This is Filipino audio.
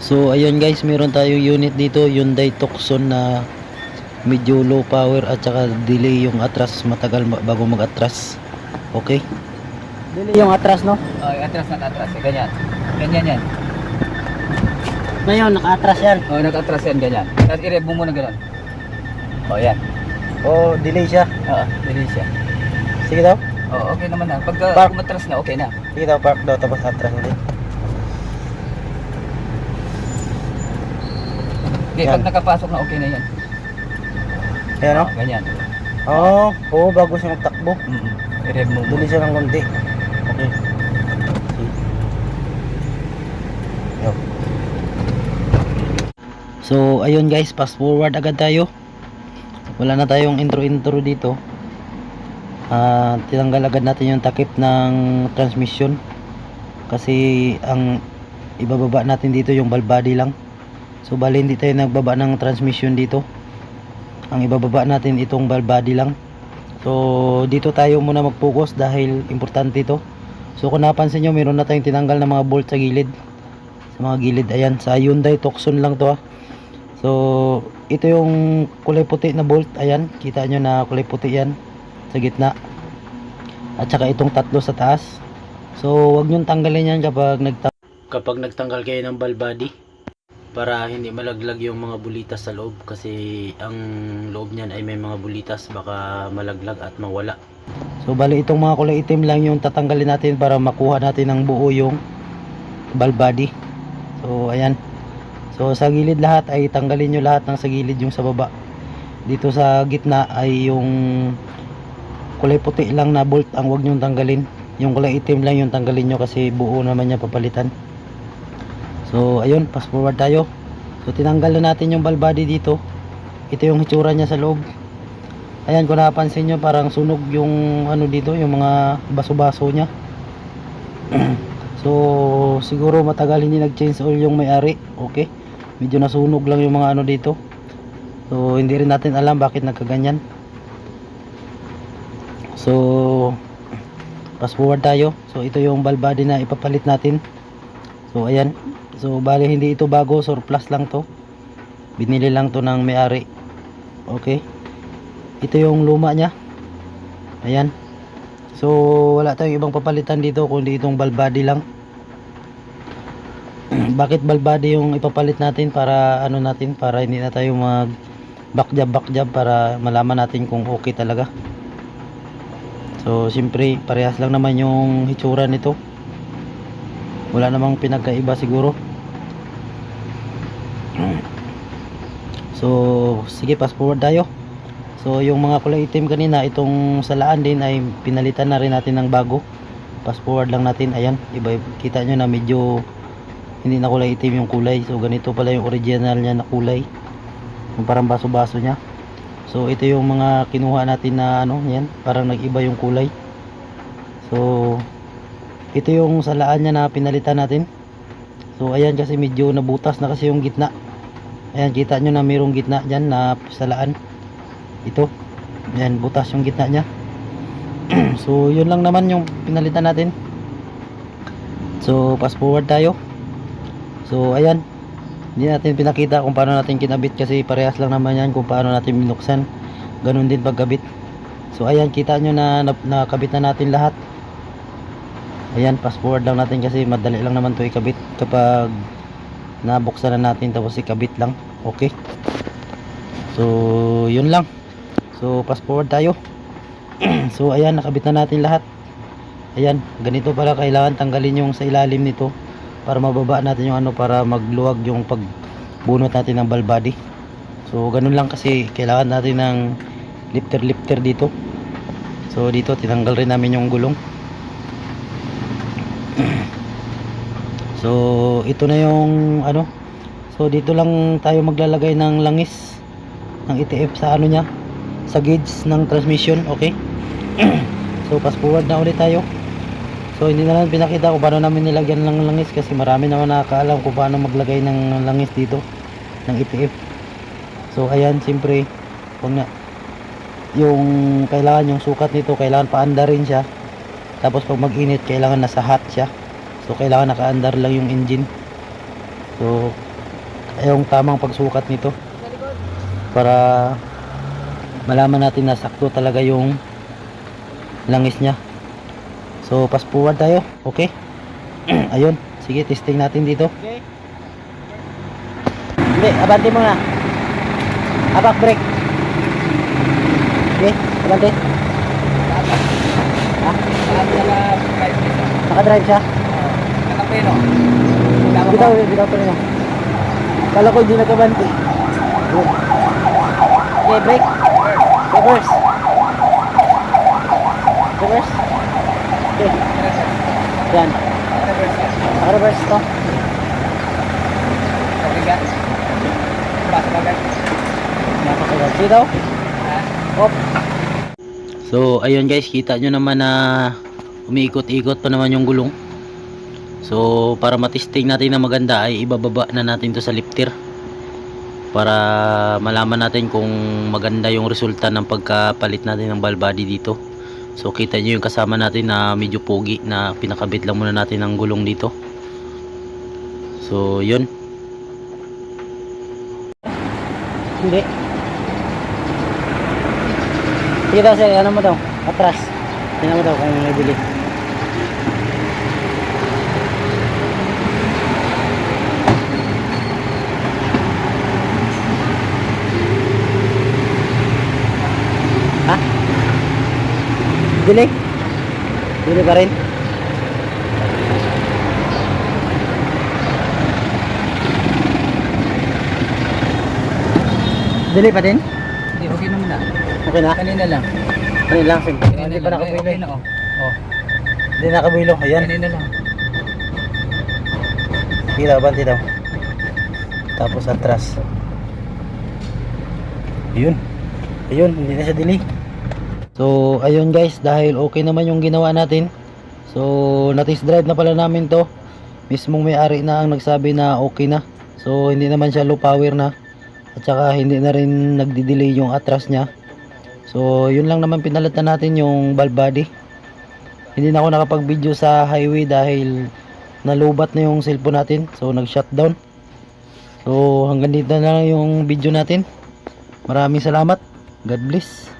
So ayun guys, meron tayong unit dito, Hyundai Tucson na medyo low power at saka delay yung atras, matagal bago mag-atras. Okay? Delay yung atras, no? Oh, atras na atras. Ganyan. Ganyan yan. Ngayon, naka-atras yan. Oh, nag-atras yan ganyan. Tapos i-rev mo muna ganun. Oh, yan. Oh, delay siya. Oo, dili siya. Sige daw. Oh, okay naman na. Pagka Park. umatras na, okay na. Sige daw, park daw tapos atras ulit. Hindi, Yan. pag nakapasok na, okay na yan. Ayan o. Oh, ganyan. Oo, bago siya magtakbo. I-rev mo Delay muna. siya ng konti. Okay. Yo. So, ayun guys, fast forward agad tayo. Wala na tayong intro dito. Tinanggal agad natin yung takip ng transmission. Kasi ang ibababa natin dito yung valve body lang. So, bali hindi tayo nagbaba ng transmission dito. Ang ibababa natin itong valve body lang. So, dito tayo muna mag-focus dahil importante ito. So, kung napansin nyo, meron na tayong tinanggal na mga bolt sa gilid. Sa mga gilid, ayan. Sa Hyundai Tucson lang to. So, ito yung kulay puti na bolt. Ayan, kita nyo na kulay puti yan sa gitna. At saka itong tatlo sa taas. So, wag nyong tanggalin yan kapag nagtanggal kayo ng valve body, para hindi malaglag yung mga bulitas sa loob, kasi ang loob niyan ay may mga bulitas, baka malaglag at mawala. So bali itong mga kulay itim lang yung tatanggalin natin para makuha natin ng buo yung valve body. So ayan. So sa gilid lahat ay tanggalin nyo lahat ng sa gilid, yung sa baba. Dito sa gitna ay yung kulay puti lang na bolt ang wag nyo tanggalin. Yung kulay itim lang yung tanggalin nyo kasi buo naman niya papalitan. So ayun, fast forward tayo. So tinanggal na natin yung valve body dito. Ito yung hitsura niya sa loob. Ayan, kung napansin nyo, parang sunog yung ano dito, yung mga baso-baso niya. So siguro matagal hindi nag-change oil yung may-ari. Okay, medyo nasunog lang yung mga ano dito. So hindi rin natin alam bakit nagkaganyan. So fast forward tayo. So ito yung valve body na ipapalit natin. So ayan. So bali hindi ito bago, surplus lang to. Binili lang to ng may-ari. Okay. Ito yung luma niya. Ayan. So wala tayong ibang papalitan dito kundi itong valve body lang. Bakit valve body yung ipapalit natin? Para ano natin, para hindi na tayo mag back job para malaman natin kung okay talaga. So siyempre parehas lang naman yung hitsura nito. Wala namang pinagkaiba siguro. So sige, fast forward tayo. So yung mga kulay itim kanina, itong salaan din ay pinalitan na rin natin ng bago. Fast forward lang natin. Ayan, iba, kita nyo na medyo hindi na kulay itim yung kulay. So ganito pala yung original niya na kulay, yung parang baso-baso nya. So ito yung mga kinuha natin na ano, yan, parang nag-iba yung kulay. So ito yung salaan niya na pinalitan natin. So ayan, kasi medyo nabutas na kasi yung gitna. Ayan, kita nyo na mayroong gitna dyan na salaan. Ito, ayan, butas yung gitna nya. So yun lang naman yung pinalitan natin. So fast forward tayo. So ayan, hindi natin pinakita kung paano natin kinabit kasi parehas lang naman yan kung paano natin binuksan. Ganun din pagkabit. So ayan, kita nyo na nakabit na natin lahat. Ayan, fast forward lang natin kasi madali lang naman to ikabit kapag nabuksan na natin tapos ikabit lang. Okay. So yun lang. So fast forward tayo. So ayan, nakabit na natin lahat. Ayan, ganito pala kailangan tanggalin yung sa ilalim nito para mababa natin yung ano, para magluwag yung pagbunot natin ng valve body. So ganun lang kasi kailangan natin ng lifter dito. So dito tinanggal rin namin yung gulong. So ito na yung ano. So dito lang tayo maglalagay ng langis ng ETF sa ano niya, sa gauge ng transmission. Okay. So fast forward na ulit tayo. So hindi na lang pinakita kung paano namin nilagyan ng langis kasi marami naman nakakaalam kung paano maglagay ng langis dito ng ETF. So ayan, siyempre kung na yung kailangan, yung sukat nito kailangan paanda rin siya. Tapos pag mag-init kailangan nasa hot siya. So kailangan naka-andar lang yung engine. So yung tamang pagsukat nito para malaman natin na sakto talaga yung langis niya. So pass forward tayo. Okay. Ayun, sige, testing natin dito. Okay. Hindi, abante mo na. Abak brake. Okay, abante. Ha? Naka-drive siya? Nakapeno. Bitaw pa rin. Kala ko hindi nakabante. Okay, brake. Reverse. Reverse. Okay. Yan. Naka-reverse to. Pabigat. Pas bagay. Napakagat. Sige daw. Op. So ayun guys, kita nyo naman na umiikot-ikot pa naman yung gulong. So para matesting natin na maganda ay ibababa na natin to sa lifter para malaman natin kung maganda yung resulta ng pagkapalit natin ng valve body dito. So kita nyo yung kasama natin na medyo pogi na pinakabit lang muna natin ng gulong dito. So yun. Hindi. Sige daw sir, ano mo daw? Atras. Tingnan mo daw kung may bili. Ha? Bili? Bili pa rin? Bili pa din? Hindi, okay naman na. Okay na? Kanina lang. Ano lang, sige. Hindi pa lang. nakabili. Okay na, oh. Oh, Hindi nakabuilo. Ayan. kanina lang. Sige daw, bante daw. Tapos atras. Ayun. Ayun, hindi na siya delay. So, ayun guys, dahil okay naman yung ginawa natin. So, na-test drive na pala namin to. Mismong may-ari na ang nagsabi na okay na. So, hindi naman siya low power na. At saka hindi na rin nagdi-delay yung atras niya. So, yun lang naman pinalitan natin yung valve body. Hindi na ako nakapag-video sa highway dahil nalubat na yung cellphone natin. So, nag-shutdown. So, hanggang dito na lang yung video natin. Maraming salamat. God bless.